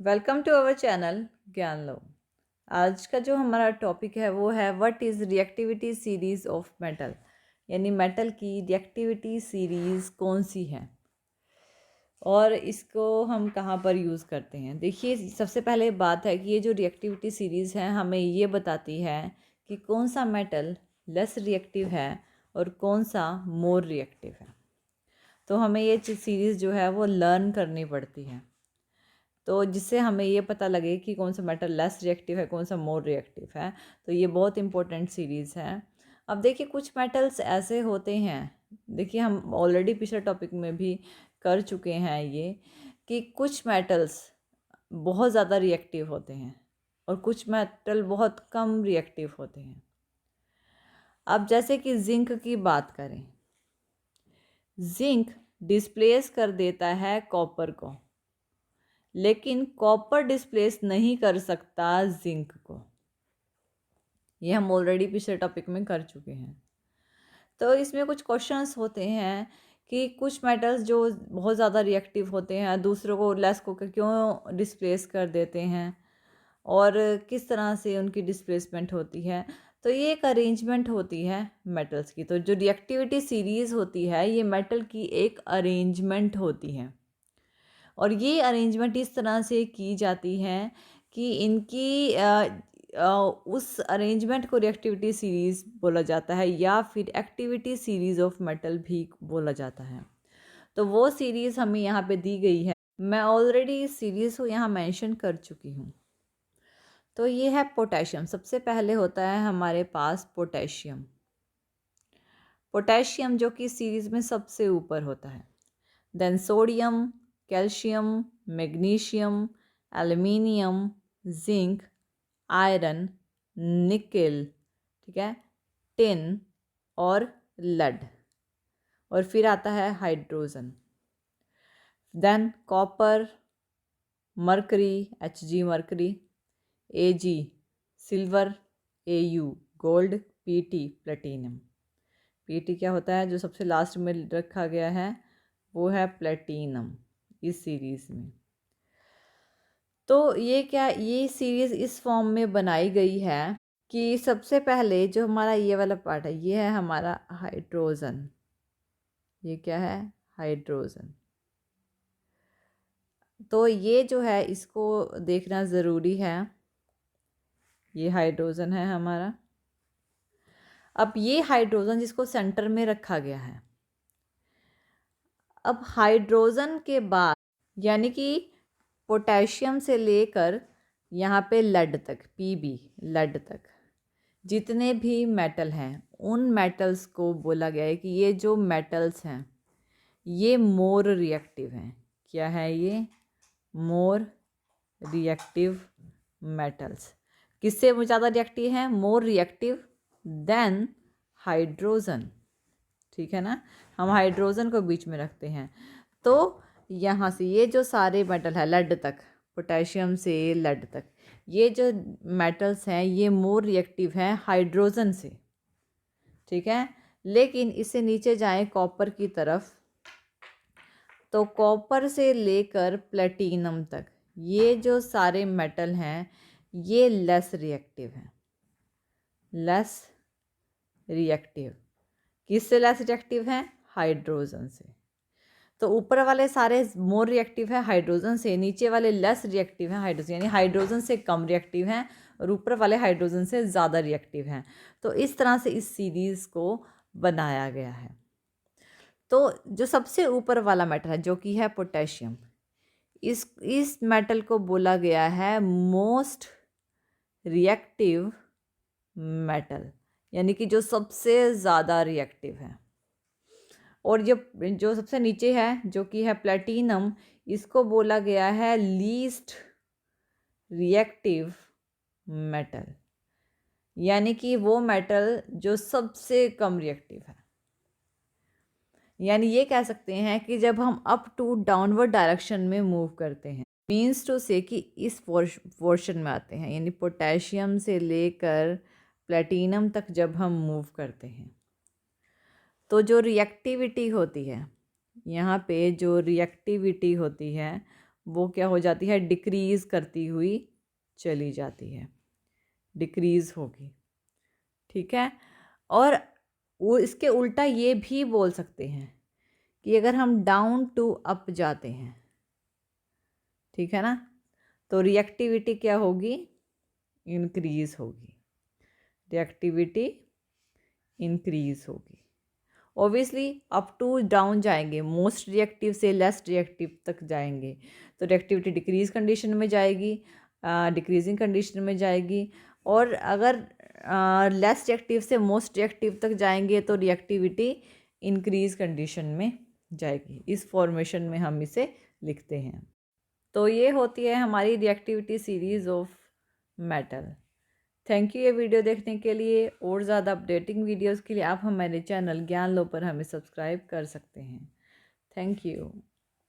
Welcome to our channel ज्ञान लो। आज का जो हमारा टॉपिक है वो है what is reactivity series of metal, यानी मेटल की रिएक्टिविटी सीरीज़ कौन सी है और इसको हम कहाँ पर यूज़ करते हैं। देखिए, सबसे पहले बात है कि ये जो रिएक्टिविटी सीरीज़ है हमें ये बताती है कि कौन सा मेटल लेस रिएक्टिव है और कौन सा मोर रिएक्टिव है। तो हमें ये सीरीज़ जो है वो लर्न करनी पड़ती है, तो जिससे हमें ये पता लगे कि कौन सा मेटल लेस रिएक्टिव है, कौन सा मोर रिएक्टिव है। तो ये बहुत इंपॉर्टेंट सीरीज़ है। अब देखिए, कुछ मेटल्स ऐसे होते हैं, देखिए हम ऑलरेडी पिछले टॉपिक में भी कर चुके हैं ये, कि कुछ मेटल्स बहुत ज़्यादा रिएक्टिव होते हैं और कुछ मेटल बहुत कम रिएक्टिव होते हैं। अब जैसे कि जिंक की बात करें, जिंक डिस्प्लेस कर देता है कॉपर को, लेकिन कॉपर डिस्प्लेस नहीं कर सकता जिंक को। ये हम ऑलरेडी पिछले टॉपिक में कर चुके हैं। तो इसमें कुछ क्वेश्चंस होते हैं कि कुछ मेटल्स जो बहुत ज़्यादा रिएक्टिव होते हैं दूसरों को लेस को क्यों डिस्प्लेस कर देते हैं और किस तरह से उनकी डिस्प्लेसमेंट होती है। तो ये एक अरेंजमेंट होती है मेटल्स की। तो जो रिएक्टिविटी सीरीज़ होती है ये मेटल की एक अरेंजमेंट होती है और ये अरेंजमेंट इस तरह से की जाती है कि इनकी उस अरेंजमेंट को रिएक्टिविटी सीरीज़ बोला जाता है या फिर एक्टिविटी सीरीज़ ऑफ मेटल भी बोला जाता है। तो वो सीरीज़ हमें यहाँ पे दी गई है। मैं ऑलरेडी इस सीरीज़ को यहाँ मेंशन कर चुकी हूँ। तो ये है पोटेशियम। सबसे पहले होता है हमारे पास पोटेशियम। पोटेशियम जो कि सीरीज़ में सबसे ऊपर होता है। Then sodium, calcium, magnesium, aluminium, zinc, iron, nickel, ठीक है, टिन और लेड, और फिर आता है hydrogen. Then copper, mercury, Hg mercury, Ag silver, Au gold, Pt platinum. Pt क्या होता है, जो सबसे लास्ट में रखा गया है वो है प्लेटिनम इस सीरीज़ में। तो ये सीरीज़ इस फॉर्म में बनाई गई है कि सबसे पहले जो हमारा ये वाला पार्ट है ये है हमारा हाइड्रोजन। ये क्या है, हाइड्रोजन। तो ये जो है इसको देखना ज़रूरी है। ये हाइड्रोजन है हमारा। अब ये हाइड्रोजन जिसको सेंटर में रखा गया है, अब हाइड्रोजन के बाद यानी कि पोटेशियम से लेकर यहाँ पे लेड तक, Pb लेड तक जितने भी मेटल हैं उन मेटल्स को बोला गया है कि ये जो मेटल्स हैं ये मोर रिएक्टिव हैं। क्या है ये, मोर रिएक्टिव मेटल्स। किससे ज़्यादा रिएक्टिव हैं, मोर रिएक्टिव देन हाइड्रोजन। ठीक है ना, हम हाइड्रोजन को बीच में रखते हैं। तो यहाँ से ये जो सारे मेटल है लेड तक, पोटेशियम से लेड तक, ये जो मेटल्स हैं ये मोर रिएक्टिव हैं हाइड्रोजन से। ठीक है, लेकिन इससे नीचे जाएं कॉपर की तरफ, तो कॉपर से लेकर प्लेटिनम तक ये जो सारे मेटल हैं ये लेस रिएक्टिव हैं। लेस रिएक्टिव किससे लेस रिएक्टिव हैं, हाइड्रोजन से। तो ऊपर वाले सारे मोर रिएक्टिव है हाइड्रोजन से, नीचे वाले लेस रिएक्टिव हैं हाइड्रोजन, यानी हाइड्रोजन से कम रिएक्टिव हैं और ऊपर वाले हाइड्रोजन से ज़्यादा रिएक्टिव हैं। तो इस तरह से इस सीरीज़ को बनाया गया है। तो जो सबसे ऊपर वाला मेटल है जो कि है पोटेशियम, इस मेटल को बोला गया है मोस्ट रिएक्टिव मेटल, यानी कि जो सबसे ज़्यादा रिएक्टिव है। और जो जो सबसे नीचे है जो कि है प्लेटिनम, इसको बोला गया है लीस्ट रिएक्टिव मेटल, यानी कि वो मेटल जो सबसे कम रिएक्टिव है। यानी ये कह सकते हैं कि जब हम अप टू डाउनवर्ड डायरेक्शन में मूव करते हैं, मीन्स टू से कि इस पोर्शन में आते हैं, यानी पोटेशियम से लेकर प्लेटिनम तक जब हम मूव करते हैं तो जो रिएक्टिविटी होती है, यहाँ पे जो रिएक्टिविटी होती है वो क्या हो जाती है, डिक्रीज़ करती हुई चली जाती है, डिक्रीज़ होगी। ठीक है। और वो इसके उल्टा ये भी बोल सकते हैं कि अगर हम डाउन टू अप जाते हैं, ठीक है ना, तो रिएक्टिविटी क्या होगी, इंक्रीज़ होगी, रिएक्टिविटी इंक्रीज़ होगी। ऑब्वियसली अप टू डाउन जाएंगे, मोस्ट रिएक्टिव से लेस रिएक्टिव तक जाएंगे, तो रिएक्टिविटी डिक्रीज कंडीशन में जाएगी, डिक्रीजिंग कंडीशन में जाएगी। और अगर लेस रिएक्टिव से मोस्ट रिएक्टिव तक जाएंगे तो रिएक्टिविटी इंक्रीज कंडीशन में जाएगी। इस फॉर्मेशन में हम इसे लिखते हैं। तो ये होती है हमारी reactivity series of metal. Thank you ये वीडियो देखने के लिए। और ज़्यादा अपडेटिंग वीडियोस के लिए आप हमारे चैनल ज्ञान लो पर हमें सब्सक्राइब कर सकते हैं। Thank you.